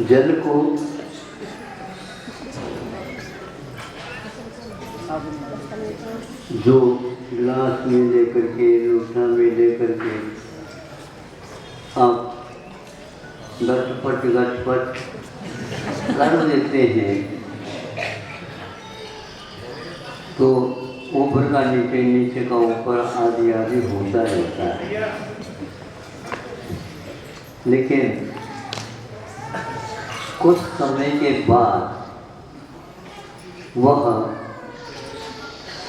जल को जो गिलास में लेकर के, लोटा में लेकर के आप घटपट कर देते हैं तो ऊपर का नीचे, नीचे का ऊपर आदि आदि होता रहता है। लेकिन कुछ समय के बाद वह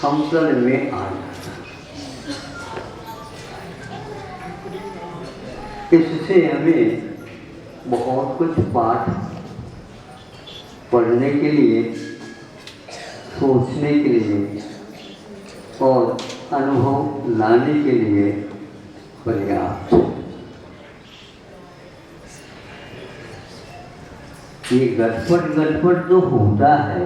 समतल में आ जाता है। इससे हमें बहुत कुछ पाठ पढ़ने के लिए, सोचने के लिए और अनुभव लाने के लिए पर्याप्त। ये गटपट जो होता है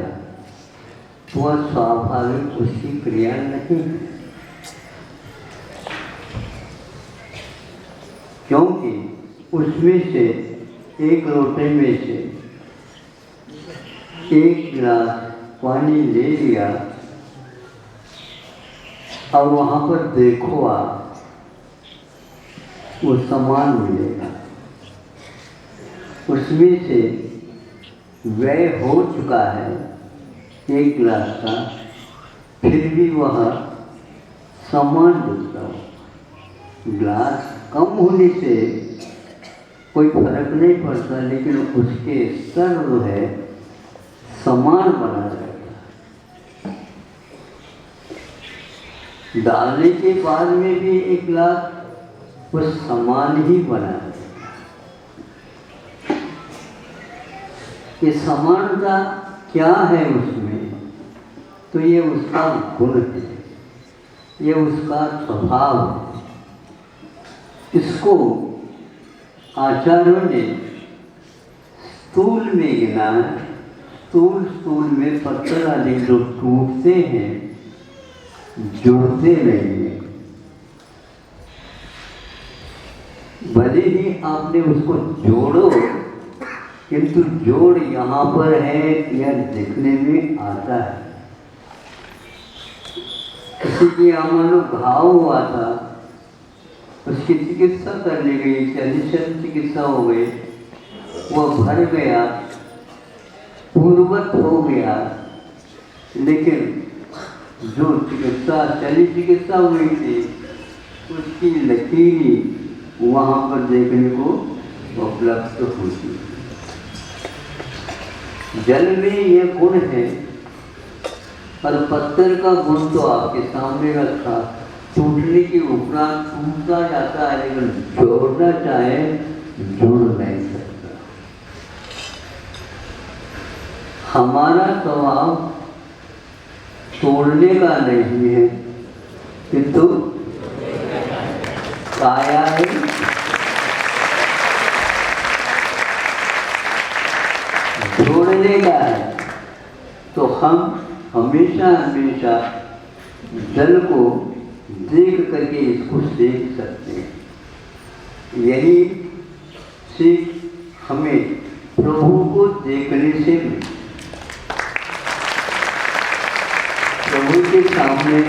वह स्वाभाविक उसकी क्रिया नहीं है, क्योंकि उसमें से एक लोटे में से एक गिलास पानी ले लिया और वहाँ पर देखो आप, वो समान मिलेगा। उसमें से व्यय हो चुका है एक गिलास का, फिर भी वह समान दिखता हो। गिलास कम होने से कोई फर्क नहीं पड़ता, लेकिन उसके स्तर जो है समान बना रहता है। डालने के बाद में भी एक गिलास वो समान ही बना रहता है। ये समानता क्या है उसमें? तो ये उसका गुण है, ये उसका स्वभाव है। इसको आचार्यों ने स्थूल में गिना। स्थूल में पत्थर आदि जो टूटते हैं, जुड़ते नहीं हैं। भले ही आपने उसको जोड़ो, किंतु जोड़ यहाँ पर है यह दिखने में आता है। किसी की मानो घाव हुआ था, उसकी चिकित्सा करने गई, शल्य चिकित्सा हो गई, वह भर गया, पूर्ववत हो गया, लेकिन जो चिकित्सा शल्य चिकित्सा हुई थी उसकी लकीरी वहाँ पर देखने को उपलब्ध होती है। जल में यह गुण है और पत्थर का गुण तो आपके सामने रखा। टूटने के उपरांत टूटता जाता है, लेकिन जोड़ना चाहे जुड़ नहीं सकता। हमारा स्वभाव तोड़ने का नहीं है, किंतु काया है जोड़ने का है। तो हम हमेशा जल को देख करके इसको सीख सकते हैं। यही सीख हमें प्रभु को देखने से मिली। प्रभु के सामने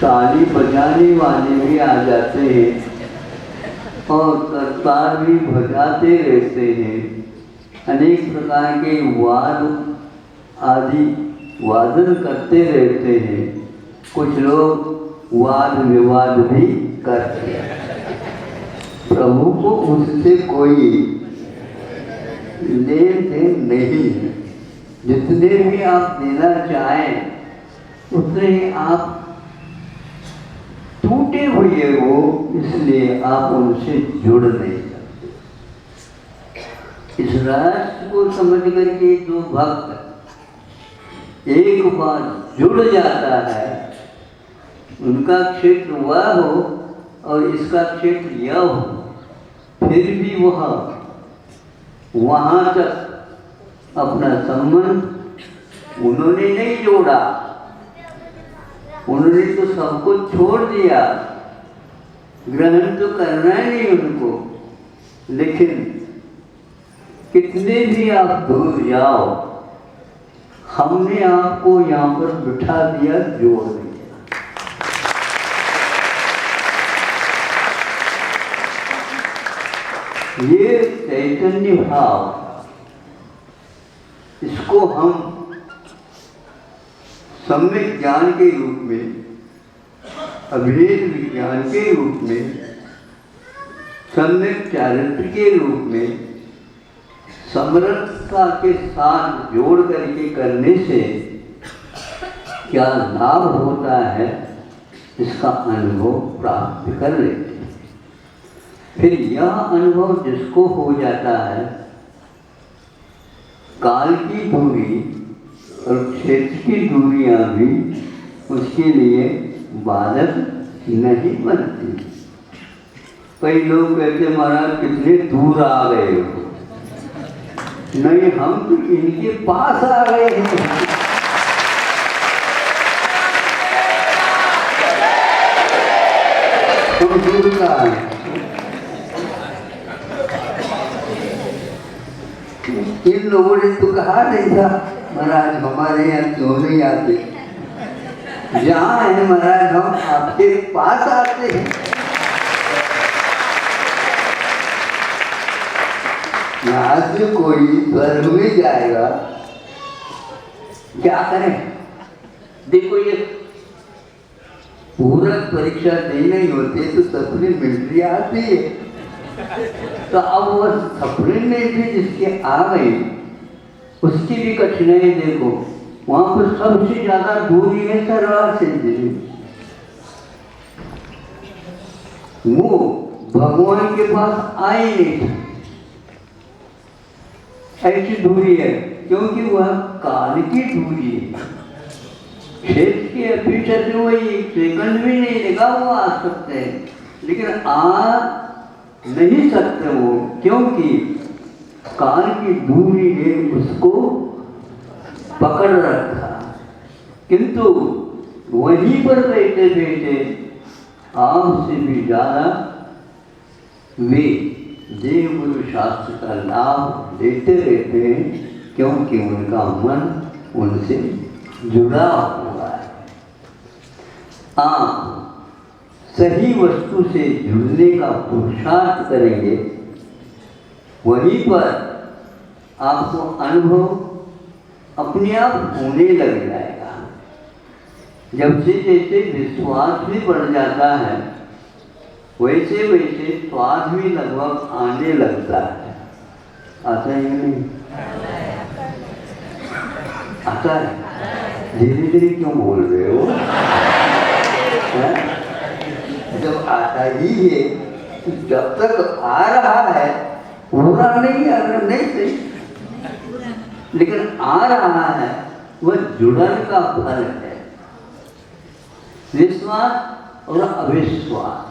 ताली बजाने वाले भी आ जाते हैं और करतार भी बजाते रहते हैं। अनेक प्रकार के वाद आदि वादन करते रहते हैं। कुछ लोग वाद विवाद भी करते हैं। प्रभु को उससे कोई लेन देन नहीं है। जितने भी आप देना चाहें उतने ही आप टूटे हुए हो, इसलिए आप उनसे जुड़ नहीं सकते। इस रहस्य को समझ करके जो भक्त एक बार जुड़ जाता है, उनका क्षेत्र वह हो और इसका क्षेत्र यह हो, फिर भी वह वहाँ तक अपना संबंध उन्होंने नहीं जोड़ा। उन्होंने तो सब कुछ छोड़ दिया, ग्रहण तो करना ही नहीं उनको, लेकिन कितने भी आप दूर जाओ, हमने आपको यहाँ पर बिठा दिया, जोड़ दिया। ये चैतन्य भाव, इसको हम सम्यक ज्ञान के रूप में, अभेद विज्ञान के रूप में, सम्यक चारित्र के रूप में समरसता के साथ जोड़ करके करने से क्या लाभ होता है, इसका अनुभव प्राप्त कर लेते हैं। फिर यह अनुभव जिसको हो जाता है, काल की दूरी और क्षेत्र की दूरियां भी उसके लिए बाधक नहीं बनती। कई लोग कहते महाराज कितने दूर आ गए हो। नहीं, हम तो इनके पास आ गए हैं। तो दूर का है। इन लोगों ने तो कहा नहीं था महाराज हमारे यहाँ क्यों नहीं आते, जहाँ है महाराज हम आपके पास आते हैं। यहाँ से कोई स्वर्ग में जाएगा, क्या करें? देखो ये पूरक परीक्षा देने होते तो सप्लीमेंट्री आती है, तो अब वो सप्लीमेंट्री जिसके आ गई उसकी भी कठिनाई देखो। वहां पर सबसे ज्यादा दूरी है सरवार से, वो भगवान के पास आए नहीं, ऐसी दूरी है, क्योंकि वह काल की दूरी है। क्षेत्र की अपेक्षा से वही एक सेकंड भी नहीं लगा वो आ सकते हैं, लेकिन आ नहीं सकते वो, क्योंकि काल की दूरी ने उसको पकड़ रखा। किंतु वहीं पर बैठे बैठे आपसे भी ज्यादा वे देव गुरु शास्त्र का लाभ लेते रहते हैं, क्योंकि उनका मन उनसे जुड़ा हुआ है। आप सही वस्तु से जुड़ने का पुरुषार्थ करेंगे, वहीं पर आपको अनुभव अपने आप होने लग जाएगा। जब से जैसे विश्वास भी बढ़ जाता है, वैसे वैसे स्वाद भी लगभग आने लगता है। आता है या नहीं? आता है। धीरे धीरे क्यों बोल रहे हो? जब आता ही है, जब तक आ रहा है, पूरा नहीं आ रहा, नहीं सही, लेकिन आ रहा है, वह जुड़न का फल है। विश्वास और अविश्वास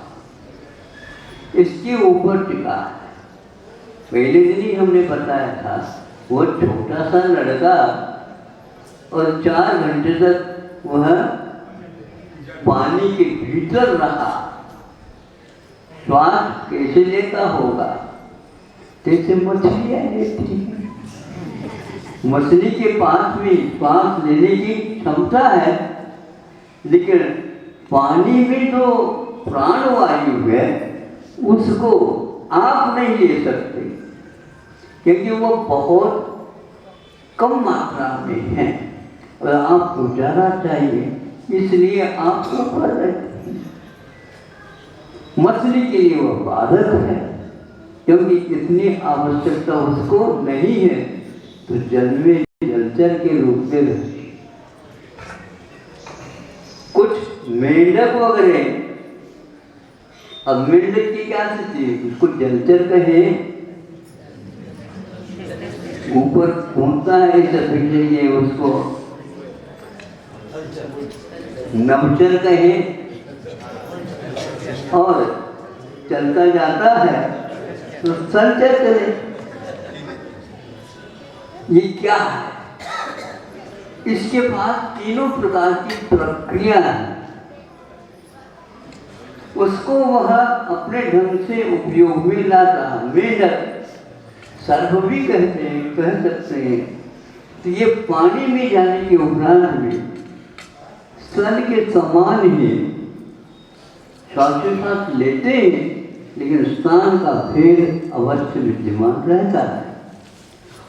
इसके ऊपर टिका है। पहले दिन ही हमने बताया था, वो छोटा सा लड़का और 4 घंटे तक वह पानी के भीतर रहा, श्वास कैसे लेता होगा? जैसे मछलियाँ लेती हैं। मछली के पास भी श्वास लेने की क्षमता है, लेकिन पानी में जो प्राणवायु है उसको आप नहीं ले सकते, क्योंकि वो बहुत कम मात्रा में है और आपको ज़्यादा चाहिए, इसलिए आप ऊपर रहते हैं। मछली के लिए वह बाधक है, क्योंकि इतनी आवश्यकता उसको नहीं है, तो जल में जलचर के रूप में रहती। कुछ मेंढक वगैरह, अब मेंढक की क्या स्थिति है? उसको जलचर कहे, ऊपर घूमता है ये, उसको नवचर कहे, और चलता जाता है तो संचर चले। ये क्या है? इसके पास तीनों प्रकार की प्रक्रिया है, उसको वह अपने ढंग से उपयोग में लाता है। मेंढक सर्व भी कहते हैं, कह सकते हैं। तो ये पानी में जाने के उपरांत में स्तन के समान ही श्वासोच्छ्वास लेते हैं, लेकिन स्थान का भेद अवश्य विद्यमान रहता है।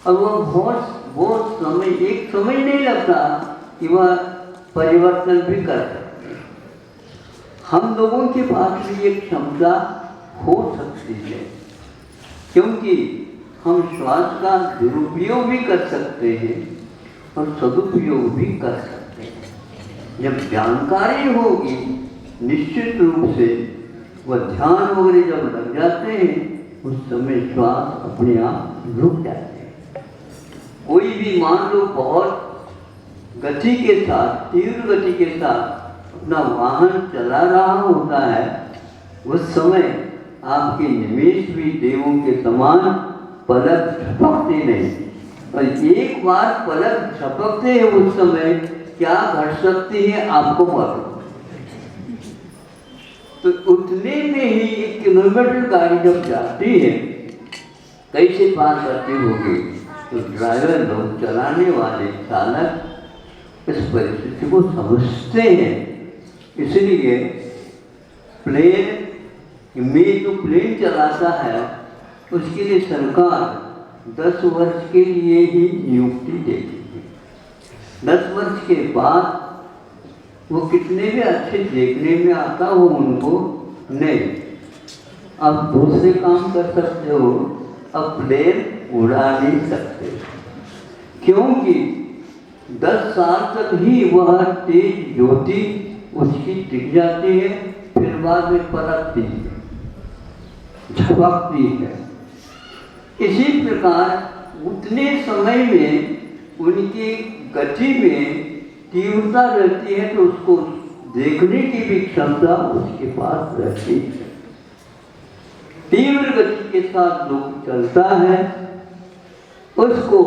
और वह बहुत समय, एक समय नहीं लगता कि वह परिवर्तन भी कर सकते हैं। हम लोगों के पास भी एक क्षमता हो सकती है, क्योंकि हम श्वास का दुरुपयोग भी कर सकते हैं और सदुपयोग भी कर सकते हैं। जब जानकारी होगी निश्चित रूप से वह ध्यान वगैरह जब लग जाते हैं, उस समय श्वास अपने आप रुक जाते हैं। कोई भी मान लो बहुत गति के साथ, तीव्र गति के साथ अपना वाहन चला रहा होता है, उस समय आपके निमेष भी देवों के समान पलक झपकते नहीं। और एक बार पलक झपकते हैं, उस समय क्या घट सकती है आपको मालूम। तो उतने में ही 1 किलोमीटर गाड़ी जब जाती है, कैसे पार करती होगी, तो ड्राइवर लोग, चलाने वाले चालक इस परिस्थिति को समझते हैं। इसलिए प्लेन में जो प्लेन चलाता है, उसके लिए सरकार 10 वर्ष के लिए ही नियुक्ति देती है। 10 वर्ष के बाद वो कितने भी अच्छे देखने में आता हो उनको नहीं, अब दूसरे काम कर सकते हो, अब प्लेन उड़ा नहीं सकते, क्योंकि 10 साल तक ही वह तेज ज्योति उसकी टिक जाती है, फिर बाद में पलटती है, झपकती है। इसी प्रकार उतने समय में उनकी गति में तीव्रता रहती है, तो उसको देखने की भी क्षमता उसके पास रहती है। तीव्र गति के साथ जो चलता है उसको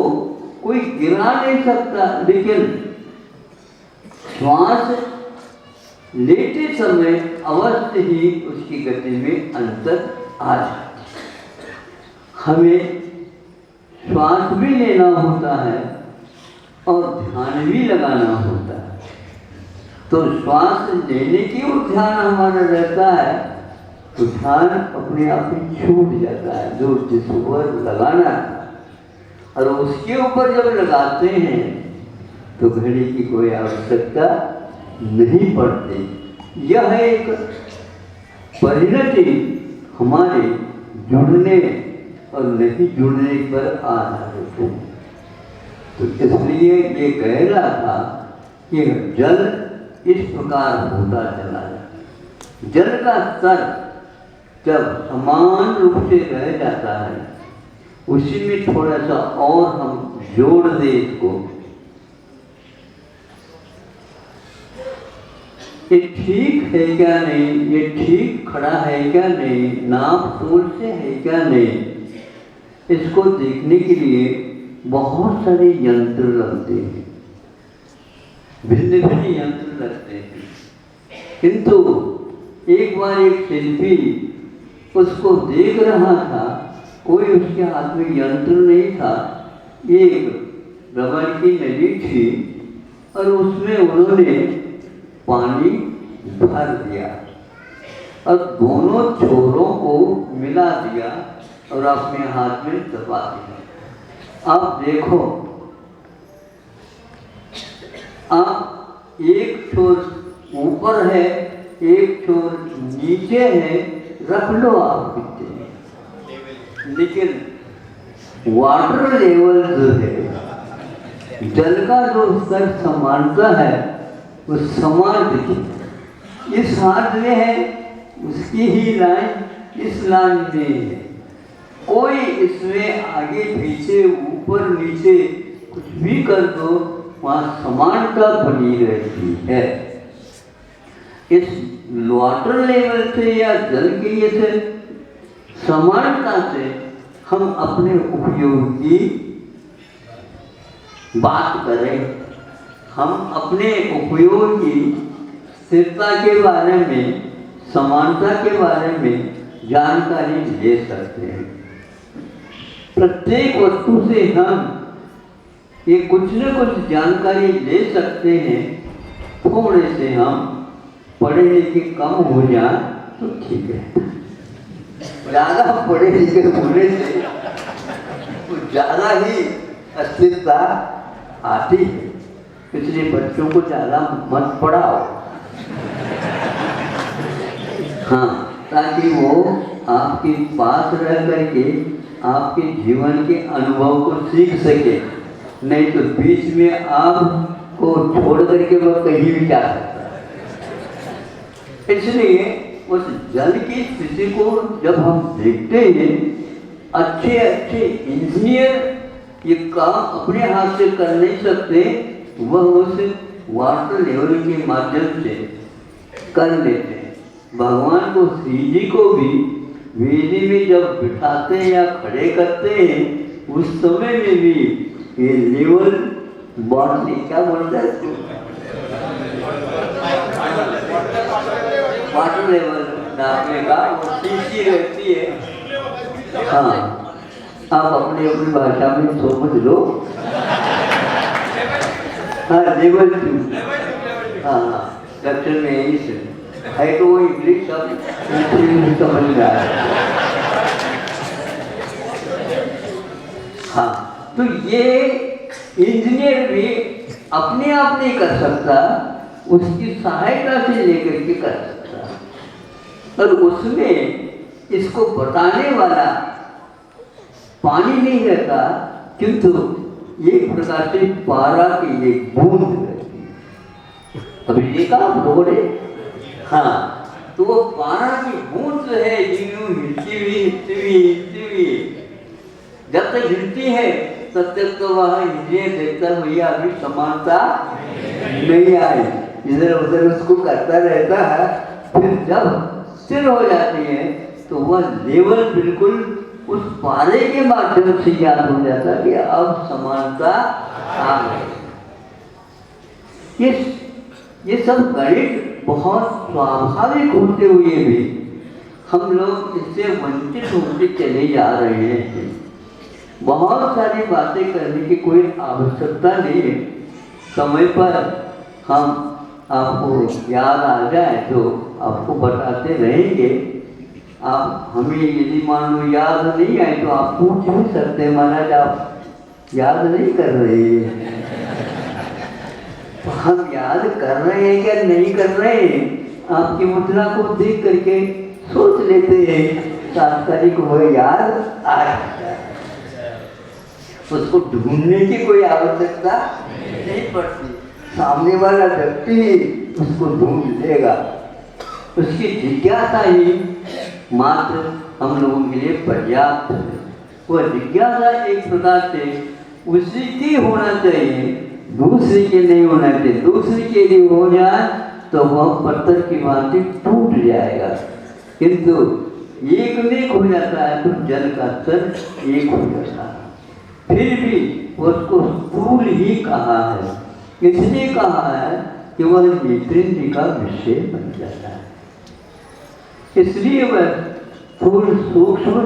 कोई गिरा नहीं सकता, लेकिन श्वास लेते समय अवश्य ही उसकी गति में अंतर आ जाता है। हमें श्वास भी लेना होता है और ध्यान भी लगाना होता है। तो श्वास लेने की ओर ध्यान हमारा रहता है, तो ध्यान अपने आप ही छूट जाता है जो जिस ऊपर लगाना था, और उसके ऊपर जब लगाते हैं तो घड़ी की कोई आवश्यकता नहीं पड़ती। यह एक परिणति हमारे जुड़ने और नहीं जुड़ने पर आधारित है। तो इसलिए ये कह रहा था कि जल इस प्रकार होता चला जाए। जल का स्तर जब समान रूप से रह जाता है, उसी में थोड़ा सा और हम जोड़ दें इसको, ये ठीक है क्या नहीं, ये ठीक खड़ा है क्या नहीं, नाप तोल से है क्या नहीं, इसको देखने के लिए बहुत सारे यंत्र लगते हैं, भिन्न भिन्न यंत्र लगते हैं। किंतु एक बार एक शिल्पी उसको देख रहा था, कोई उसके हाथ में यंत्र नहीं था, एक रबड़ की नली थी और उसमें उन्होंने पानी भर दिया और दोनों छोरों को मिला दिया और अपने हाथ में दबा दिया। अब देखो, अब एक छोर ऊपर है, एक छोर नीचे है, रख लो आप कितने, लेकिन वाटर लेवल जो है, जल का जो स्तर समानता है वो समान दिखे। इस हाथ में है, उसकी ही लाइन इस लाइन में है, कोई इसमें आगे पीछे ऊपर नीचे कुछ भी कर दो, वहाँ समानता बनी रहती है। इस वाटर लेवल से या जल के ये से समानता से हम अपने उपयोग की बात करें, हम अपने उपयोग की स्थिरता के बारे में, समानता के बारे में जानकारी ले सकते हैं। प्रत्येक वस्तु से हम ये कुछ न कुछ जानकारी ले सकते हैं। थोड़े से हम पढ़े लिखे कम हो जाए तो ठीक है, ज़्यादा पढ़े लिखे होने से तो ज़्यादा ही अस्थिरता आती है। इसलिए बच्चों को ज़्यादा मत पढ़ाओ, हाँ, ताकि वो आपके पास रह करके आपके जीवन के अनुभव को सीख सके। नहीं तो बीच में आपको छोड़ करके वो कहीं भी जा सकता है। इसलिए उस जल की स्थिति को जब हम देखते हैं, अच्छे अच्छे इंजीनियर ये काम अपने हाथ से कर नहीं सकते, वह उस वाटर लेवल के माध्यम से कर लेते हैं। भगवान को श्री जी को भी वेदी में जब बिठाते हैं या खड़े करते हैं, उस समय में भी ये लेवल बॉडी क्या बोलता है, वाटर लेवल नापने का वो सीसी रहती है। हाँ, आप अपनी अपनी भाषा में समझ लो। हाँ, लेवल 2, हाँ, दक्षिण में यही से है, तो वो इंग्लिश सब समझ में आ रहा है। हाँ, तो ये इंजीनियर भी अपने आप नहीं कर सकता, उसकी सहायता से लेकर के कर सकता। और उसमें इसको बताने वाला पानी नहीं रहता, किंतु एक प्रकार से पारा की एक बूंद रहती है। अभी देखा आप लोगों ने, हाँ, तो वो पारा की बूंद जो है यूं हिलती हुई जब तक हिलती है तब तक तो वह इंद्रिय देखता भैया अभी समानता नहीं आई, इधर उधर उसको करता रहता है। फिर जब स्थिर हो जाती है तो वह लेवल बिल्कुल उस पारे के माध्यम से याद हो जाता कि अब समानता आ गई। ये सब गणित बहुत स्वाभाविक होते हुए भी हम लोग इससे वंचित होते चले जा रहे हैं। बहुत सारी बातें करने की कोई आवश्यकता नहीं है। समय पर हम आपको याद आ जाए तो आपको बताते रहेंगे। आप हमें यदि मान लो याद नहीं आए तो आप पूछ भी सकते हैं, महाराज आप याद नहीं कर रहे हैं। तो हम याद कर रहे हैं क्या नहीं कर रहे हैं, आपकी मुद्रा को देख करके सोच लेते हैं, तात्कालिक वो याद आ जाता है। उसको ढूंढने की कोई आवश्यकता नहीं पड़ती, सामने वाला व्यक्ति उसको ढूंढ लेगा। उसकी जिज्ञासा ही मात्र हम लोगों के लिए पर्याप्त है। वह जिज्ञासा एक प्रकार से उसी की होना चाहिए, दूसरे के नहीं होना चाहिए। दूसरे के लिए हो जाए तो वह पत्थर की भांति टूट जाएगा, किंतु एक में हो जाता है तो जल का स्तर एक हो जाता है। फिर भी उसको स्थूल ही कहा है, इसलिए कहा है कि वह नेत्रेंद्र का विषय बन जाता है। इसलिए वह स्थूल सूक्ष्म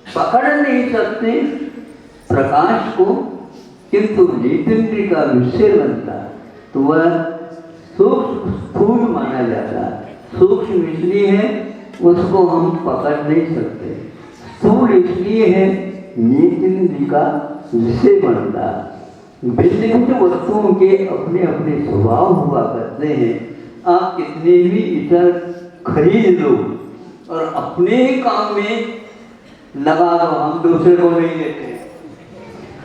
पकड़ नहीं सकते प्रकाश को, किंतु नेत्रेंद्र का विषय बनता है तो वह सूक्ष्म स्थूल माना जाता है। सूक्ष्म इसलिए है उसको हम पकड़ नहीं सकते, स्थूल इसलिए है नेत्रेंद्र का विषय बनता है। भिन्न भिन्न वस्तुओं के अपने अपने स्वभाव हुआ करते हैं। आप कितने भी इतर खरीद लो और अपने ही काम में लगा दो, हम दूसरे को नहीं देते।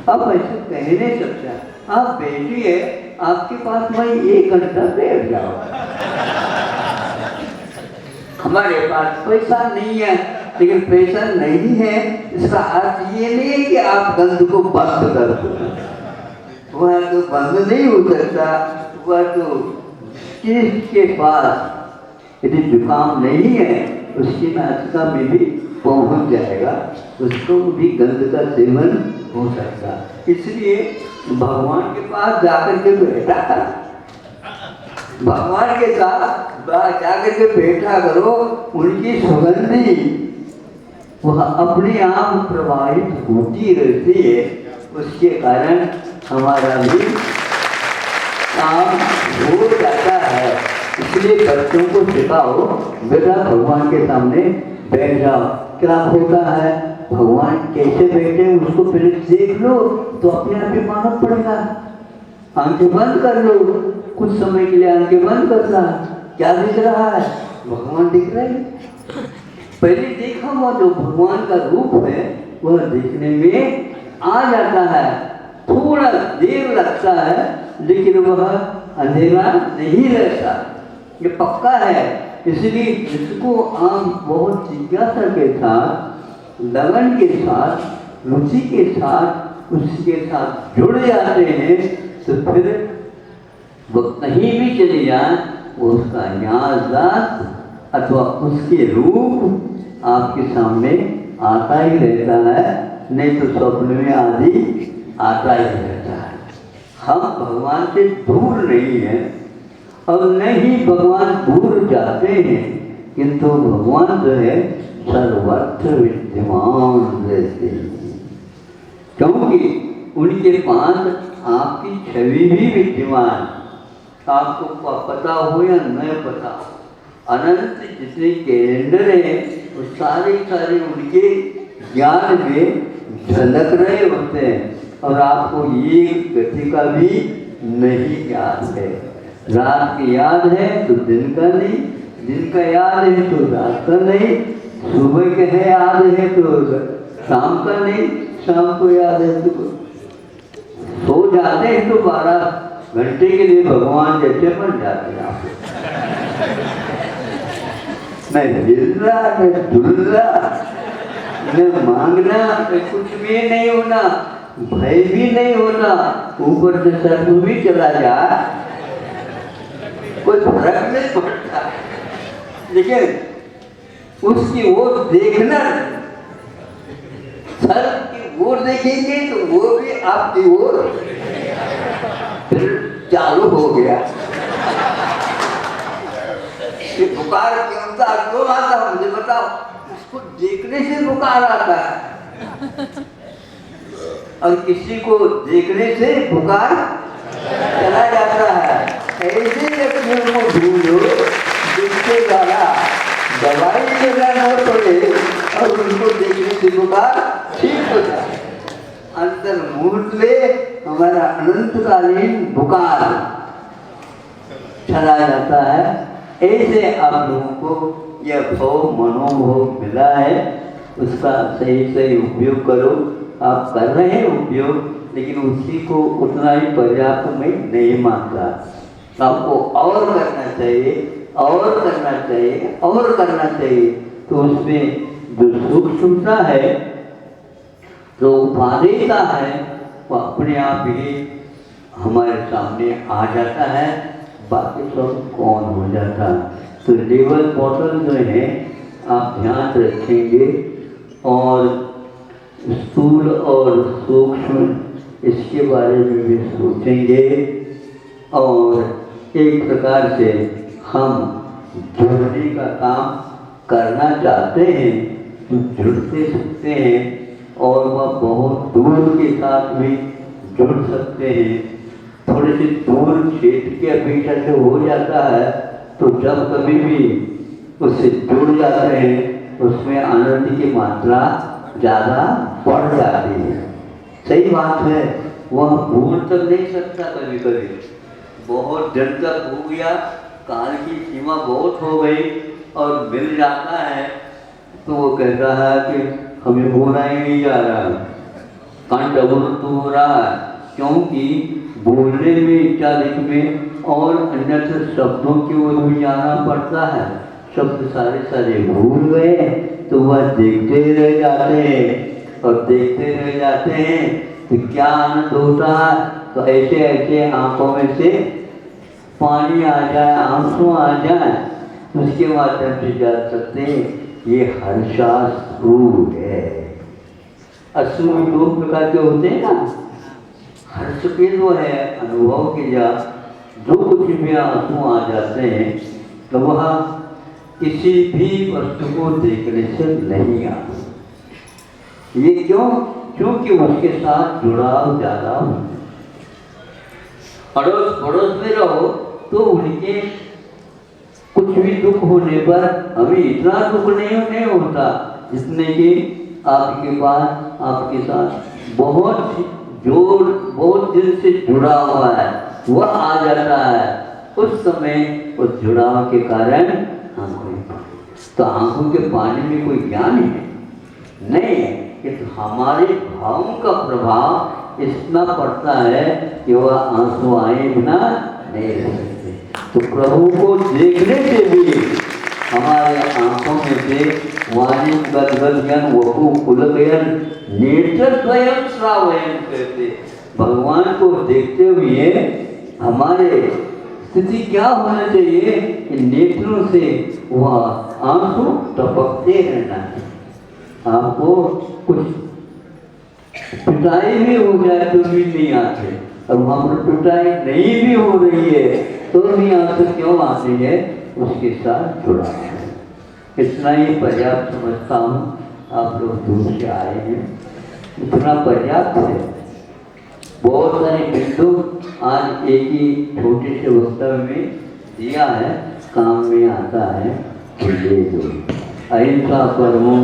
अब ऐसे कह नहीं सकता। आप बैठिए, आपके पास मैं 1 घंटा बैठ जाओ। हमारे पास पैसा नहीं है, लेकिन पैसा नहीं है इसका अर्थ ये नहीं है कि आप गंध को बंद कर दो। वह तो बंद नहीं हो सकता। वह तो किसके पास यदि जुकाम नहीं है उसकी नासिका में भी पहुंच जाएगा, उसको भी गंध का सेवन हो सकता। इसलिए भगवान के पास जाकर के बैठा, भगवान के साथ जाकर के बैठा करो, उनकी सुगंधी वह अपने आप प्रवाहित होती रहती है। उसके कारण हमारा भी काम हो जाता है। इसलिए बच्चों को सिखाओ, बेटा भगवान के सामने बैठ जाओ। क्या होता है, भगवान कैसे बैठे उसको पहले देख लो तो अपने आप ही मालूम पड़ेगा। आंखें बंद कर लो, कुछ समय के लिए आंखें बंद करना, क्या दिख रहा है, भगवान दिख रहे हैं। पहले देखा हुआ जो भगवान का रूप है वह देखने में आ जाता है। थोड़ा देर लगता है लेकिन वह अंधेरा नहीं रहता, ये पक्का है। इसलिए जिसको आप बहुत जिज्ञासा के साथ, लगन के साथ, रुचि के साथ उसके साथ जुड़ जाते हैं तो फिर वो कहीं भी चले जाए वो उसका याद अथवा उसके रूप आपके सामने आता ही रहता है, नहीं तो स्वप्न में आदि आता ही रहता है। हम भगवान से दूर नहीं हैं और न ही भगवान दूर जाते हैं, किंतु भगवान जो है सर्वत्र विद्यमान रहते हैं, क्योंकि उनके पास आपकी छवि भी विद्यमान। आपको पता हो या न पता हो, अनंत जितने कैलेंडर हैं वो सारे उनके ज्ञान में झलक रहे होते हैं और आपको ये गति का भी नहीं याद है। रात की याद है तो दिन का नहीं, दिन का याद है तो रात का नहीं, सुबह के है याद है तो शाम का नहीं, शाम को याद है तो सो जाते हैं तो 12 घंटे के लिए भगवान जैसे बन जाते हैं आप। मैं हिल रहा, मैं झुल रहा, मैं मांगना, मैं कुछ भी नहीं होना, भय भी नहीं होना, ऊपर से सर्प भी चला जाए कोई फर्क नहीं पड़ता। लेकिन उसकी ओर देखना, सर्प की ओर देखेंगे तो वो भी आपकी ओर फिर चालू हो गया। ये बुखार क्यों आता मुझे बताओ, उसको देखने से बुखार आता है और किसी को देखने से बुखार चला जाता है। ऐसे व्यक्तियों को ढूंढो जिसके द्वारा दवाई लगाना पड़े और उनको देखने से बुखार ठीक हो जाए। अंतर मुहूर्त में हमारा अनंतकालीन बुखार चला जाता है। ऐसे आप लोगों को यह भाव मनोभाव मिला है, उसका सही उपयोग करो। आप कर रहे हैं उपयोग, लेकिन उसी को उतना ही पर्याप्त मैं नहीं मानता। आपको और करना चाहिए, और करना चाहिए, और करना चाहिए। तो उसमें जो सूक्ष्मता है, जो उपादेयता है, वो अपने आप ही हमारे सामने आ जाता है, बाकी सब कौन हो जाता। तो लेवल बॉटल जो है आप ध्यान रखेंगे और स्थूल और सूक्ष्म इसके बारे में भी सोचेंगे और एक प्रकार से हम जुड़ने का काम करना चाहते हैं तो जुड़ते सकते हैं और वह बहुत दूर के साथ भी जुड़ सकते हैं। थोड़े से दूर क्षेत्र की अपेक्षा से हो जाता है तो जब कभी भी उससे जुड़ जाते हैं उसमें आनंद की मात्रा ज़्यादा बढ़ जाती है। सही बात है, वह भूल तक नहीं सकता कभी कभी, बहुत दिन तक हो गया, काल की सीमा बहुत हो गई और मिल जाता है तो वो कहता है कि हमें होना ही नहीं जा रहा, कंठ अवरुद्ध हो रहा है, क्योंकि बोलने में, इत्यादि में और अन्यत्र शब्दों की ओर भी जाना पड़ता है। शब्द सारे भूल गए तो वह देखते रह जाते हैं और देखते रह जाते हैं तो क्या आनंद होता है। तो ऐसे आंखों में से पानी आ जाए, आंसू आ जाए, उसके माध्यम से जा सकते हैं ये हर्षाश्रु है। अश्रु दो प्रकार के होते हैं ना, हर्ष के जो है अनुभव के जा जो कुछ भी आंसू आ जाते हैं तो वह किसी भी वस्तु को देखने से नहीं आता। ये क्यों? क्योंकि उसके साथ जुड़ाव ज़्यादा होता है। अड़ोस पड़ोस में रहो तो उनके कुछ भी दुख होने पर हमें इतना दुख नहीं होता जितने कि आपके पास आपके साथ बहुत दिल से जुड़ा हुआ है, वह आ जाता है। उस समय उस जुड़ाव के कारण आंखों में पानी। तो आंखों के पानी में कोई ज्ञान है नहीं है कि तो हमारे भावों का प्रभाव इतना पड़ता है कि वह आंसू आए बिना नहीं रह सकते। तो प्रभु को देखने से भी हमारे आंखों में से वाणी गदगदयन वहु कुलगयन नेत्र स्वयं श्रावयन कहते। भगवान को देखते हुए हमारे स्थिति क्या होना चाहिए कि नेत्रों से वह आंसू टपकते रहना चाहिए। आपको कुछ पिटाई भी हो जाए तो भी नहीं आते, और वहाँ पर पिटाई नहीं भी हो रही है तो भी आंसू क्यों आते हैं? उसके साथ जुड़ा है। इतना ही पर्याप्त समझता हूँ। आप लोग दूर से आए हैं, इतना पर्याप्त है। बहुत सारे बिंदु आज एक ही छोटे से वक्तव्य में दिया है, काम में आता है। अहिंसा परमो